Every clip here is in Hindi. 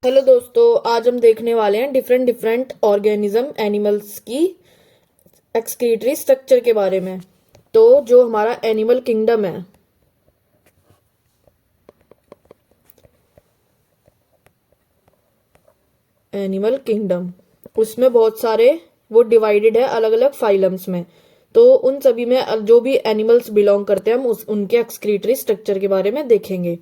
हेलो दोस्तों, आज हम देखने वाले हैं डिफरेंट डिफरेंट ऑर्गेनिज्म एनिमल्स की एक्सक्रीटरी स्ट्रक्चर के बारे में। तो जो हमारा एनिमल किंगडम है, एनिमल किंगडम उसमें बहुत सारे वो डिवाइडेड है अलग अलग फाइलम्स में। तो उन सभी में जो भी एनिमल्स बिलोंग करते हैं हम उनके एक्सक्रीटरी स्ट्रक्चर के बारे में देखेंगे।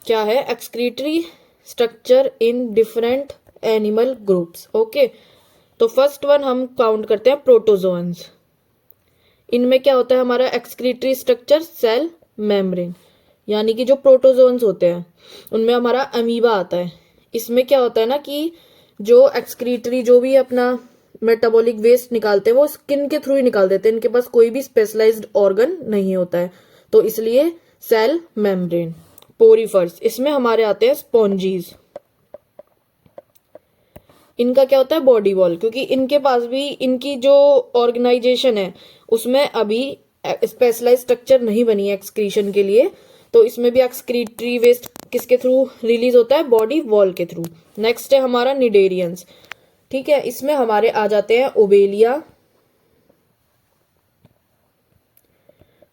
क्या है excretory structure in different animal groups. Okay, तो फर्स्ट वन हम काउंट करते हैं प्रोटोजोअन्स। इनमें क्या होता है हमारा एक्सक्रीटरी स्ट्रक्चर सेल मेम्ब्रेन, यानी कि जो प्रोटोजोन्स होते हैं उनमें हमारा अमीबा आता है। इसमें क्या होता है ना कि जो एक्सक्रीटरी जो भी अपना मेटाबॉलिक वेस्ट निकालते हैं वो स्किन के थ्रू ही निकाल देते हैं, इनके पास कोई भी स्पेशलाइज्ड ऑर्गन नहीं होता है, तो इसलिए सेल मेम्ब्रेन। पोरीफर्स, इसमें हमारे आते हैं स्पॉन्जीज। इनका क्या होता है बॉडी वॉल, क्योंकि इनके पास भी इनकी जो ऑर्गेनाइजेशन है उसमें अभी स्पेशलाइज स्ट्रक्चर नहीं बनी है एक्सक्रीशन के लिए, तो इसमें भी एक्सक्रीटरी वेस्ट किसके थ्रू रिलीज होता है, बॉडी वॉल के थ्रू। नेक्स्ट है हमारा निडेरियंस। ठीक है, इसमें हमारे आ जाते हैं ओबेलिया,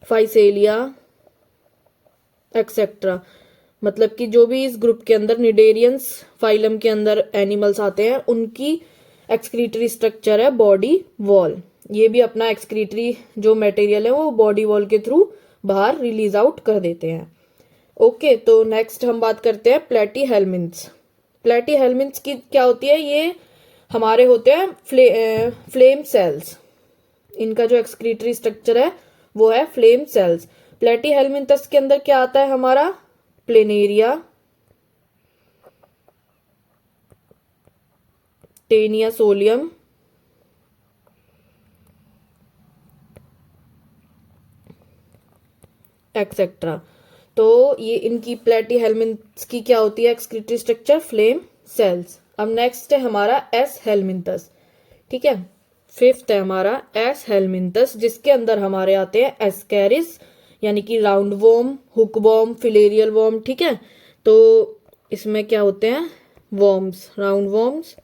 फाइसेलिया एक्सेट्रा। मतलब कि जो भी इस ग्रुप के अंदर निडेरियंस फाइलम के अंदर एनिमल्स आते हैं उनकी एक्सक्रीटरी स्ट्रक्चर है बॉडी वॉल। ये भी अपना एक्सक्रीटरी जो मटेरियल है वो बॉडी वॉल के थ्रू बाहर रिलीज आउट कर देते हैं। ओके, तो नेक्स्ट हम बात करते हैं प्लेटी हेलमिन्थ्स। प्लेटी हेलमिन्थ्स की क्या होती है, ये हमारे होते हैं फ्लेम सेल्स। इनका जो एक्सक्रीटरी स्ट्रक्चर है वो है फ्लेम सेल्स। प्लेटी हेलमिन्थस के अंदर क्या आता है हमारा प्लेनेरिया, टेनिया सोलियम, एक्सेट्रा। तो ये इनकी प्लेटी हेलमिन्थस की क्या होती है एक्सक्रीटरी स्ट्रक्चर फ्लेम सेल्स। अब नेक्स्ट है हमारा एस हेलमिन्थस। ठीक है, फिफ्थ है हमारा एस हेलमिन्थस, जिसके अंदर हमारे आते हैं एस्केरिस, यानी कि round worm, hook worm, filarial worm. ठीक है, तो इसमें क्या होते हैं worms, round worms,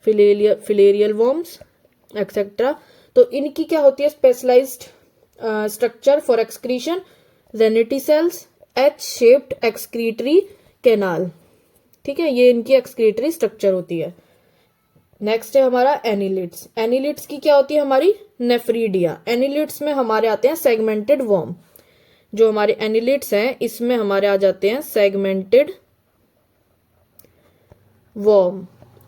filarial worms etcetera. तो इनकी क्या होती है specialised structure for excretion, renette cells, H shaped excretory canal. ठीक है, ये इनकी एक्सक्रीटरी स्ट्रक्चर होती है। नेक्स्ट है हमारा एनिलिड्स। एनिलिड्स की क्या होती है हमारी नेफ्रीडिया। एनिलिड्स में हमारे आते हैं सेगमेंटेड वॉर्म। जो हमारे एनिलिड्स हैं इसमें हमारे आ जाते हैं सेगमेंटेड वॉर्म।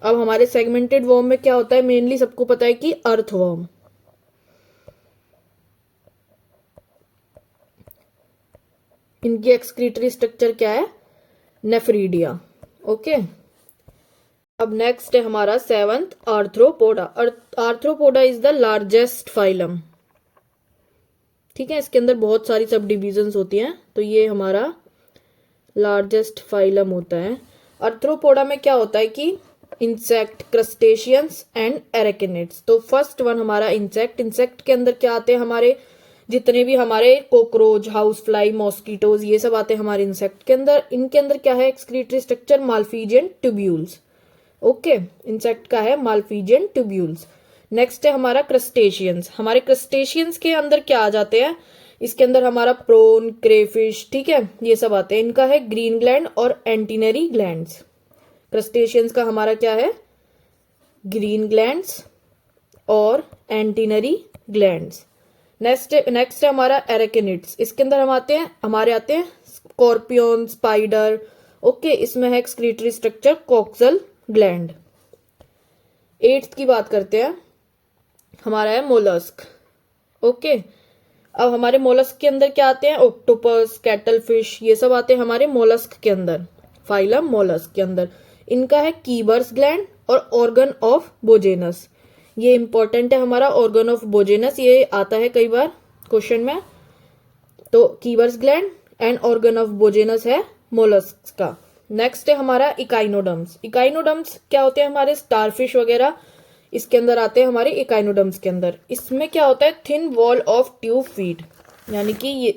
अब हमारे सेगमेंटेड वॉर्म में क्या होता है, मेनली सबको पता है कि अर्थ वॉर्म। इनकी एक्सक्रीटरी स्ट्रक्चर क्या है नेफ्रीडिया। ओके, अब नेक्स्ट है हमारा seventh arthropoda. Arthropoda is the largest phylum. ठीक है, इसके अंदर बहुत सारी सब डिविजन्स होती हैं, तो ये हमारा लार्जेस्ट फाइलम होता है। आर्थ्रोपोडा में क्या होता है कि इंसेक्ट, क्रस्टेशियंस एंड एरेकिनिड्स। तो फर्स्ट वन हमारा इंसेक्ट। इंसेक्ट के अंदर क्या आते हैं हमारे जितने भी हमारे कॉकरोच, हाउस फ्लाई, मॉस्किटोज, ये सब आते हैं हमारे इंसेक्ट के अंदर। इनके अंदर क्या है excretory structure Malpighian tubules. Okay, insect का है माल्फीजियन ट्यूब्यूल्स। नेक्स्ट है हमारा क्रस्टेशियंस। हमारे क्रस्टेशियंस के अंदर क्या आ जाते हैं, इसके अंदर हमारा प्रोन, क्रेफिश, ठीक है, ये सब आते हैं। इनका है ग्रीन ग्लैंड और एंटीनरी ग्लैंड्स। क्रस्टेशियंस का हमारा क्या है ग्रीन ग्लैंड्स और एंटीनरी ग्लैंड्स। नेक्स्ट है हमारा एरेकिनिड्स। इसके अंदर हमारे आते हैं स्कॉर्पियन, स्पाइडर। ओके, इसमें है excretory structure coxal gland. Eighth की बात करते हैं, हमारा है मोलस्क। ओके, अब हमारे मोलस्क के अंदर क्या आते हैं ऑक्टोपस, कैटल फिश, ये सब आते हैं हमारे मोलस्क के अंदर, फाइलम मोलस्क के अंदर। इनका है कीबर्स ग्लैंड और ऑर्गन ऑफ बोजेनस। ये इंपॉर्टेंट है हमारा ऑर्गन ऑफ बोजेनस, ये आता है कई बार क्वेश्चन में। तो कीबर्स ग्लैंड एंड ऑर्गन ऑफ बोजेनस है मोलस्क का। नेक्स्ट है हमारा इकाइनोडम्स। इकाइनोडम्स क्या होते हैं हमारे स्टारफिश वगैरह, इसके अंदर आते हैं हमारे इकाइनोडम्स के अंदर। इसमें क्या होता है thin wall of tube feet, यानी कि ये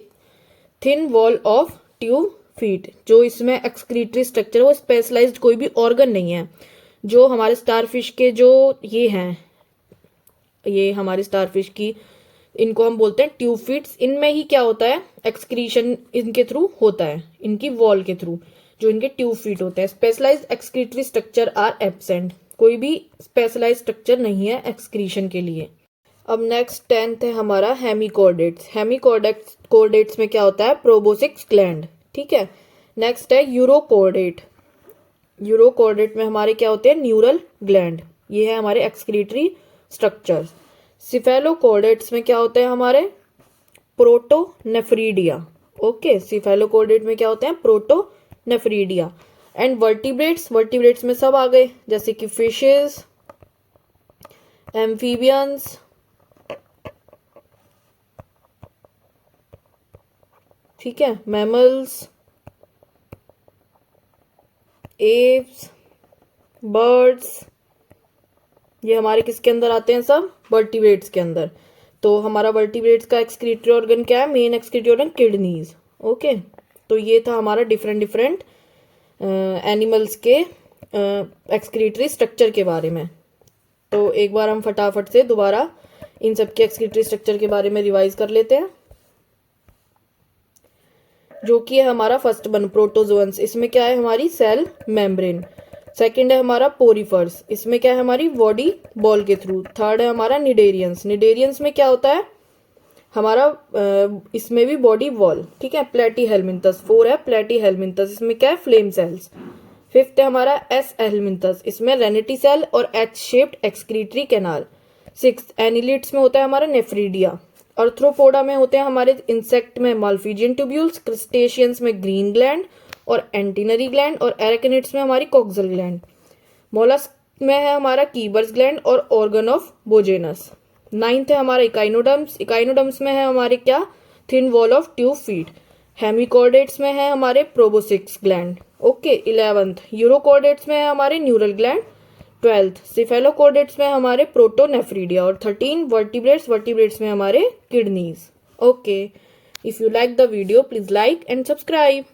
thin wall of tube feet. जो इसमें एक्सक्रीटरी स्ट्रक्चर, वो स्पेशलाइज्ड कोई भी ऑर्गन नहीं है। जो हमारे स्टारफिश के जो ये हैं, ये हमारे स्टारफिश की, इनको हम बोलते हैं ट्यूब फीट्स। इनमें ही क्या होता है, एक्सक्रीशन इनके थ्रू होता है, इनकी वॉल के थ्रू, जो इनके ट्यूब फीट होते हैं। Specialised excretory structure are absent. कोई भी स्पेशलाइज्ड स्ट्रक्चर नहीं है एक्सक्रीशन के लिए। अब नेक्स्ट 10th है हमारा हेमिकॉर्डेट्स। हेमिकॉर्डेट्स में क्या होता है, प्रोबोसिक्स ग्लैंड। ठीक है। नेक्स्ट है यूरोकॉर्डेट। यूरोकॉर्डेट में हमारे क्या होते हैं, न्यूरल ग्लैंड। ये है हमारे एक्सक्रीटरी स्ट्रक्चर्स। सिफेलोकॉर्डेट्स में क्या होते हैं हमारे, प्रोटोनेफ्रीडिया। ओके, सिफेलोकॉर्डेट में क्या होते हैं, प्रोटोनेफ्रीडिया। एंड वर्टिब्रेट्स में सब आ गए, जैसे कि फिशेस, एम्फीबियंस, ठीक है, मैमल्स, एप्स, बर्ड्स, ये हमारे किसके अंदर आते हैं, सब वर्टिब्रेट्स के अंदर। तो हमारा वर्टिब्रेट्स का एक्सक्रीटरी ऑर्गन क्या है, main excretory organ kidneys. Okay, तो ये था हमारा डिफरेंट एनिमल्स के एक्सक्रीटरी स्ट्रक्चर के बारे में। तो एक बार हम फटाफट से दोबारा इन सब के एक्सक्रीटरी स्ट्रक्चर के बारे में रिवाइज कर लेते हैं। जो कि है हमारा फर्स्ट वन, प्रोटोजोअन्स। इसमें क्या है, हमारी सेल मेम्ब्रेन। सेकंड है हमारा पोरीफर्स, इसमें क्या है, हमारी बॉडी बॉल के थ्रू। थर्ड है हमारा निडेरियंस। निडेरियंस में क्या होता है हमारा, इसमें भी बॉडी वॉल। ठीक है। प्लेटीहेलमिंथस। 4 है प्लेटीहेलमिंथस, इसमें क्या है, फ्लेम सेल्स। फिफ्थ है हमारा एस हेलमिंथस, इसमें रेनिटी सेल और H shaped excretory canal. Six annelids में होता है हमारा नेफ्रीडिया। अर्थ्रोपोडा में होते हैं हमारे इंसेक्ट में माल्फिजियन ट्यूब्यूल्स। क्रिस्टेशियंस में ग्रीन ग्लैंड और एंटीनरी ग्लैंड। और एरेकनिड्स में हमारी कॉक्सल ग्लैंड। मोलस्क में है हमारा कीबर्स ग्लैंड और ऑर्गन ऑफ बोजेनस। 9th है हमारा इकाइनोडर्म्स। इकाइनोडर्म्स में है हमारे क्या, thin wall of tube feet. Hemichordates में है हमारे प्रोबोसिक्स ग्लैंड। ओके। 11th यूरोकॉर्डेट्स में है हमारे न्यूरल ग्लैंड। 12th सिफेलोकॉर्डेट्स में हमारे प्रोटोनेफ्रीडिया। और 13 वर्टिब्रेट्स में हमारे kidneys. Okay, if you like the video please like and subscribe.